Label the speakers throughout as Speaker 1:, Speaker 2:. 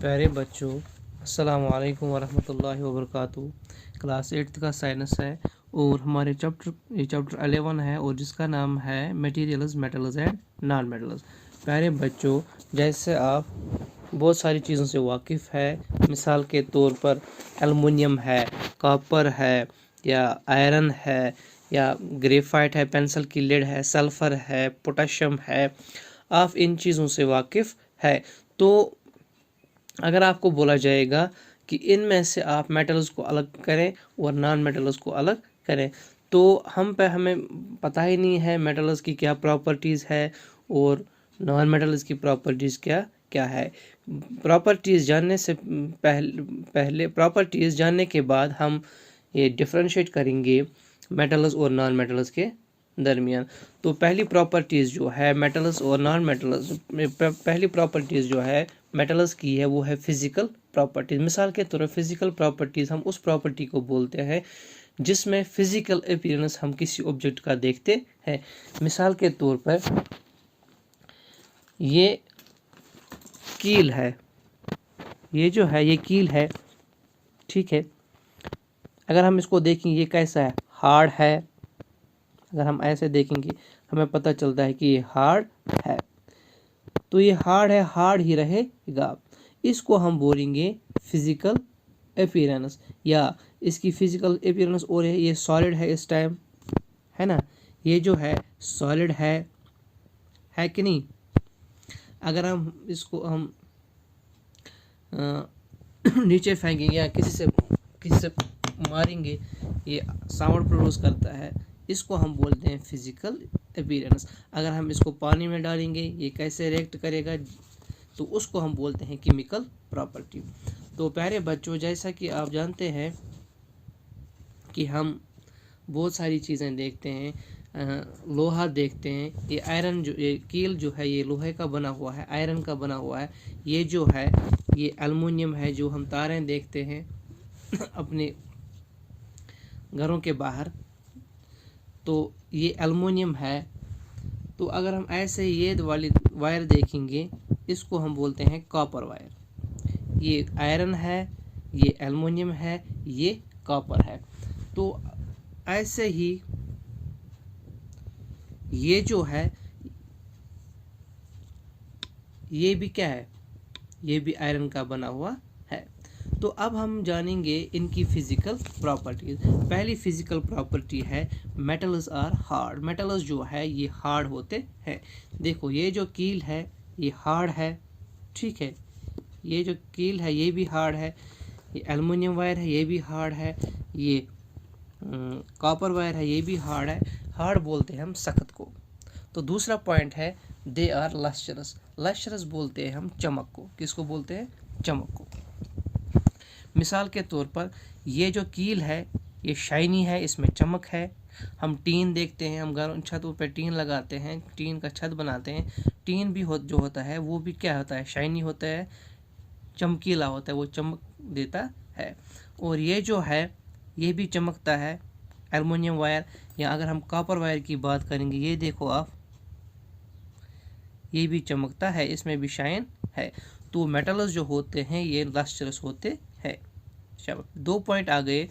Speaker 1: प्यारे बच्चों, अस्सलाम वालेकुम वरहमतुल्लाहि वबरकातुहू। क्लास 8th का साइंस है और हमारे चैप्टर 11 है और जिसका नाम है materials, metals and non metals. प्यारे बच्चों, जैसे आप बहुत सारी चीज़ों से वाकिफ़ है, मिसाल के तौर पर एल्युमिनियम है, कॉपर है, या आयरन है, या ग्रेफाइट है, पेंसिल की लेड है, सल्फ़र है, पोटाशियम है, आप इन चीज़ों से वाकिफ़ है। तो अगर आपको बोला जाएगा कि इनमें से आप मेटल्स को अलग करें और नॉन मेटल्स को अलग करें, तो हमें पता ही नहीं है मेटल्स की क्या प्रॉपर्टीज़ है और नॉन मेटल्स की प्रॉपर्टीज़ क्या क्या है। प्रॉपर्टीज़ जानने से पहले प्रॉपर्टीज़ जानने के बाद हम ये डिफरेंशिएट करेंगे मेटल्स और नॉन मेटल्स के दरमियान। तो पहली प्रॉपर्टीज़ जो है मेटल्स और नॉन मेटल्स में, पहली प्रॉपर्टीज़ जो है मेटल्स की है वो है फिजिकल प्रॉपर्टीज। मिसाल के तौर पर फिजिकल प्रॉपर्टीज हम उस प्रॉपर्टी को बोलते हैं जिसमें फिजिकल अपीयरेंस हम किसी ऑब्जेक्ट का देखते हैं। मिसाल के तौर पर ये कील है, ये जो है ये कील है, ठीक है। अगर हम इसको देखें ये कैसा है, हार्ड है। अगर हम ऐसे देखेंगे हमें पता चलता है कि ये हार्ड है, तो ये हार्ड है, हार्ड ही रहेगा। इसको हम बोलेंगे फिजिकल अपीयरेंस, या इसकी फिजिकल अपीयरेंस और है ये सॉलिड है इस टाइम, है ना। ये जो है सॉलिड है कि नहीं। अगर हम इसको हम नीचे फेंकेंगे या किसी से मारेंगे, ये साउंड प्रोड्यूस करता है, इसको हम बोलते हैं फिजिकल अपीयरेंस। अगर हम इसको पानी में डालेंगे ये कैसे रिएक्ट करेगा, तो उसको हम बोलते हैं केमिकल प्रॉपर्टी। तो प्यारे बच्चों, जैसा कि आप जानते हैं कि हम बहुत सारी चीज़ें देखते हैं, लोहा देखते हैं, ये आयरन जो ये कील जो है ये लोहे का बना हुआ है, आयरन का बना हुआ है। ये जो है ये एल्युमिनियम है, जो हम तारें देखते हैं अपने घरों के बाहर, तो ये एल्युमिनियम है। तो अगर हम ऐसे ये वाली वायर देखेंगे, इसको हम बोलते हैं कॉपर वायर। ये आयरन है, ये एल्युमिनियम है, ये कॉपर है। तो ऐसे ही ये जो है ये भी क्या है, ये भी आयरन का बना हुआ है। तो अब हम जानेंगे इनकी फिजिकल प्रॉपर्टीज। पहली फिजिकल प्रॉपर्टी है मेटल्स आर हार्ड। मेटल्स जो है ये हार्ड होते हैं। देखो ये जो कील है ये हार्ड है, ठीक है। ये जो कील है ये भी हार्ड है, ये एल्युमिनियम वायर है ये भी हार्ड है, ये कॉपर वायर है ये भी हार्ड है। हार्ड बोलते हैं हम सख्त को। तो दूसरा पॉइंट है दे आर लस्टरस। लस्टरस बोलते हैं हम चमक को। किसको बोलते हैं? चमक को। मिसाल के तौर पर ये जो कील है ये शाइनी है, इसमें चमक है। हम टीन देखते हैं, हम घर छतों पे टीन लगाते हैं, टीन का छत बनाते हैं। टीन भी जो होता है वो भी क्या होता है, शाइनी होता है, चमकीला होता है, वो चमक देता है। और ये जो है ये भी चमकता है, एल्युमिनियम वायर। या अगर हम कॉपर वायर की बात करेंगे, ये देखो आप, ये भी चमकता है, इसमें भी शाइन है। तो मेटल्स जो होते हैं ये लस्टरस होते हैं। दो पॉइंट आ गए,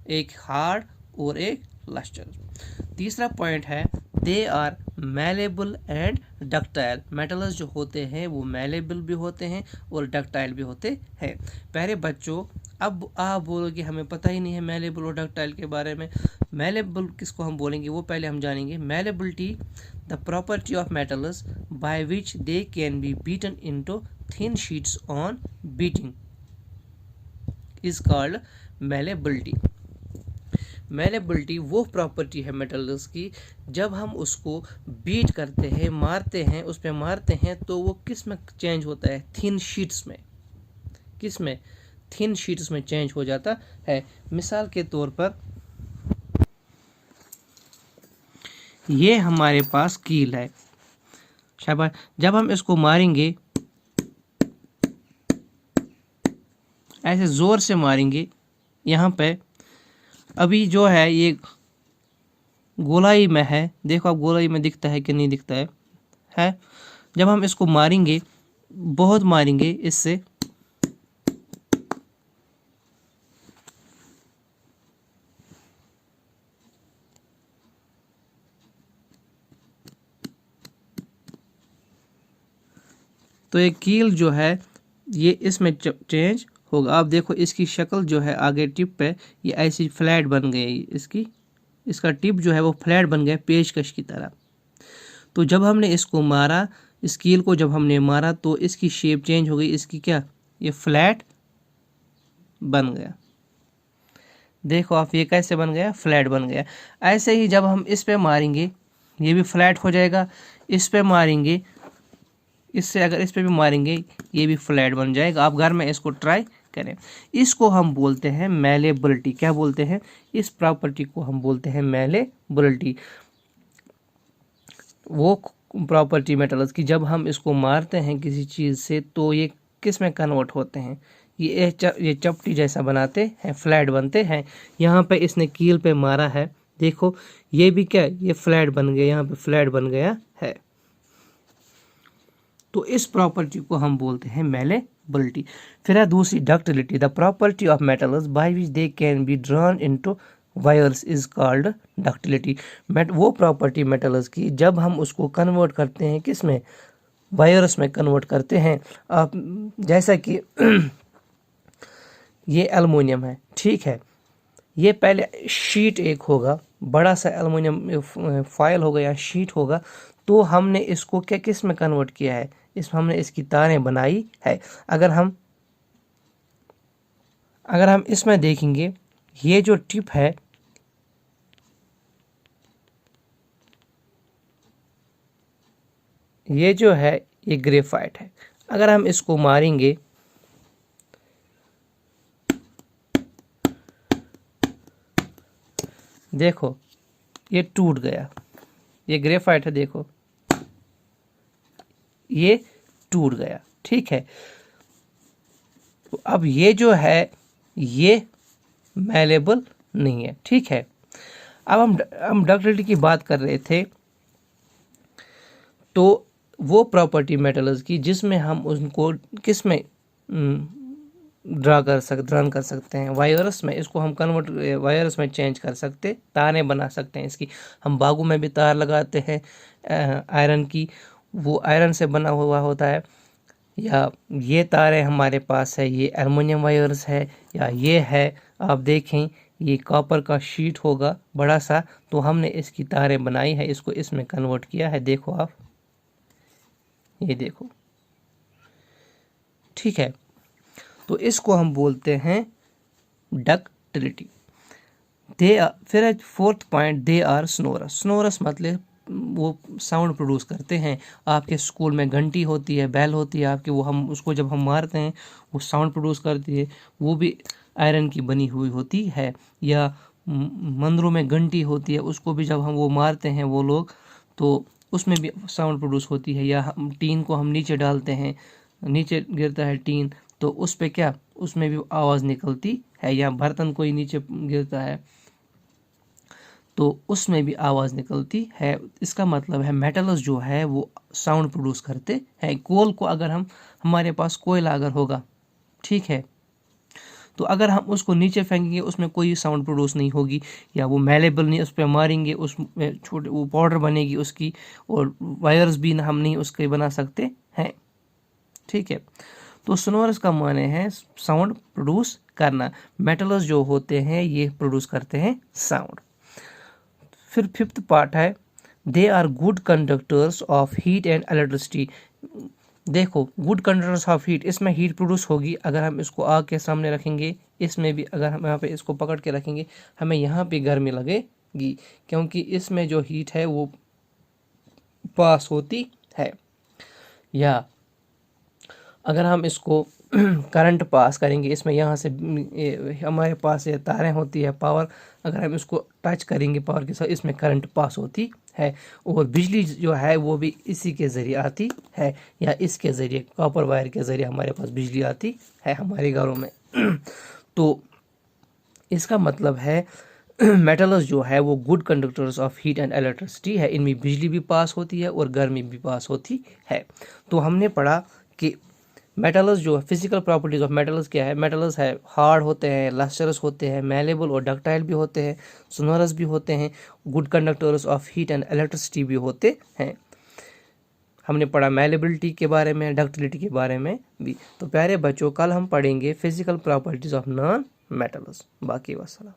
Speaker 1: एक हार्ड और एक लस्टरस। तीसरा पॉइंट है they are malleable and ductile. Metals जो होते हैं वो मैलेबल भी होते हैं और डक्टाइल भी होते हैं। प्यारे बच्चों, अब आप बोलोगे हमें पता ही नहीं है मैलेबल और डक्टाइल के बारे में। मैलेबल किसको हम बोलेंगे वो पहले हम जानेंगे। Malleability the property of metals by which they can be beaten into thin sheets on beating is called malleability. Malleability वो प्रॉपर्टी है मेटल्स की, जब हम उसको बीट करते हैं, मारते हैं, उस पर मारते हैं, तो वो किस में चेंज होता है? थिन शीट्स में। किस में? थिन शीट्स में चेंज हो जाता है। मिसाल के तौर पर ये हमारे पास कील है, शाबाश। जब हम इसको मारेंगे, ऐसे जोर से मारेंगे, यहाँ पे अभी जो है ये गोलाई में है, देखो आप गोलाई में दिखता है कि नहीं दिखता है। जब हम इसको मारेंगे, बहुत मारेंगे इससे, तो ये कील जो है ये इसमें चेंज होगा। आप देखो इसकी शक्ल जो है आगे टिप पे ये ऐसी फ्लैट बन गई, इसका टिप जो है वो फ्लैट बन गया पेचकश की तरह। तो जब हमने इसको मारा, इस कील को जब हमने मारा तो इसकी शेप चेंज हो गई, इसकी क्या, ये फ्लैट बन गया। देखो आप ये कैसे बन गया, फ्लैट बन गया। ऐसे ही जब हम इस पे मारेंगे ये भी फ्लैट हो जाएगा, इस पे मारेंगे, इससे अगर इस पे भी मारेंगे ये भी फ्लैट बन जाएगा। आप घर में इसको ट्राई करें। इसको हम बोलते हैं मैलेबिलिटी। क्या बोलते हैं, इस प्रॉपर्टी को हम बोलते हैं मैलेबिलिटी। वो प्रॉपर्टी मेटल्स की जब हम इसको मारते हैं किसी चीज़ से तो ये किस में कन्वर्ट होते हैं, ये चपटी जैसा बनाते हैं, फ्लैट बनते हैं। यहाँ पे इसने कील पे मारा है, देखो ये भी क्या, ये फ्लैट बन गया, यहाँ पे फ्लैट बन गया है। तो इस प्रॉपर्टी को हम बोलते हैं मैलेबिलिटी। फिर है दूसरी ductility. The property of metals by which they can be drawn into wires is called ductility. वो प्रॉपर्टी मेटल्स की जब हम उसको कन्वर्ट करते हैं किस में, वायर्स में कन्वर्ट करते हैं। आप जैसा कि ये एल्युमिनियम है, ठीक है, ये पहले शीट एक होगा, बड़ा सा एल्युमिनियम फॉयल होगा या शीट होगा, तो हमने इसको क्या किस में कन्वर्ट किया है, इसमें हमने इसकी तारें बनाई है। अगर हम इसमें देखेंगे ये जो टिप है ये जो है ये ग्रेफाइट है। अगर हम इसको मारेंगे देखो ये टूट गया, ये ग्रेफाइट है, देखो ये टूट गया, ठीक है। तो अब ये जो है ये मैलेबल नहीं है, ठीक है। अब हम डक्टिलिटी की बात कर रहे थे, तो वो प्रॉपर्टी मेटल्स की जिसमें हम उनको किस में ड्रॉन कर सकते हैं, वायरस में। इसको हम कन्वर्ट वायरस में चेंज कर सकते, तारें बना सकते हैं इसकी। हम बागों में भी तार लगाते हैं आयरन की, वो आयरन से बना हुआ होता है। या ये तारें हमारे पास है, ये एल्युमिनियम वायर्स है, या ये है आप देखें ये कॉपर का शीट होगा बड़ा सा, तो हमने इसकी तारें बनाई है, इसको इसमें कन्वर्ट किया है। देखो आप ये देखो, ठीक है। तो इसको हम बोलते हैं डक्टिलिटी। फिर fourth point, they are sonorous. Sonorous मतलब वो साउंड प्रोड्यूस करते हैं। आपके स्कूल में घंटी होती है, बैल होती है आपकी, वो हम उसको जब हम मारते हैं वो साउंड प्रोड्यूस करती है, वो भी आयरन की बनी हुई होती है। या मंदिरों में घंटी होती है, उसको भी जब हम वो मारते हैं वो लोग, तो उसमें भी साउंड प्रोड्यूस होती है। या हम टीन को हम नीचे डालते हैं, नीचे गिरता है टीन, तो उस पे क्या, उसमें भी आवाज़ निकलती है। या बर्तन कोई नीचे गिरता है तो उसमें भी आवाज़ निकलती है। इसका मतलब है मेटल्स जो है वो साउंड प्रोड्यूस करते हैं। कोल को अगर हमारे पास कोयला अगर होगा, ठीक है, तो अगर हम उसको नीचे फेंकेंगे उसमें कोई साउंड प्रोड्यूस नहीं होगी, या वो मैलेबल नहीं, उस पर मारेंगे उसमें छोटे वो पाउडर बनेगी उसकी, और वायर्स भी हम नहीं उसके बना सकते हैं, ठीक है। तो सोनोरस का माने है साउंड प्रोड्यूस करना। मेटल्स जो होते हैं ये प्रोड्यूस करते हैं साउंड। फिर फिफ्थ पार्ट है, they are good conductors of heat and electricity. देखो गुड कंडक्टर्स ऑफ हीट, इसमें हीट प्रोड्यूस होगी। अगर हम इसको आग के सामने रखेंगे, इसमें भी अगर हम यहाँ पे इसको पकड़ के रखेंगे, हमें यहाँ पे गर्मी लगेगी, क्योंकि इसमें जो हीट है वो पास होती है। या अगर हम इसको करंट पास करेंगे, इसमें यहाँ से हमारे पास ये तारें होती है पावर, अगर हम इसको टच करेंगे पावर के साथ, इसमें करंट पास होती है। और बिजली जो है वो भी इसी के ज़रिए आती है, या इसके ज़रिए कॉपर वायर के ज़रिए हमारे पास बिजली आती है हमारे घरों में। तो इसका मतलब है मेटल्स जो है वो good conductors of heat and electricity है। इनमें बिजली भी पास होती है और गर्मी भी पास होती है। तो हमने पढ़ा कि मेटल्स जो फिजिकल प्रॉपर्टीज ऑफ मेटल्स क्या है। मेटल्स है हार्ड होते हैं, लस्टरस होते हैं, मैलेबल और डक्टाइल भी होते हैं, सोनोरस भी होते हैं, good conductors of heat and electricity भी होते हैं। हमने पढ़ा मैलेबिलिटी के बारे में, डक्टिलिटी के बारे में भी। तो प्यारे बच्चों, कल हम पढ़ेंगे physical properties of non metals. बाकी वस्सलाम।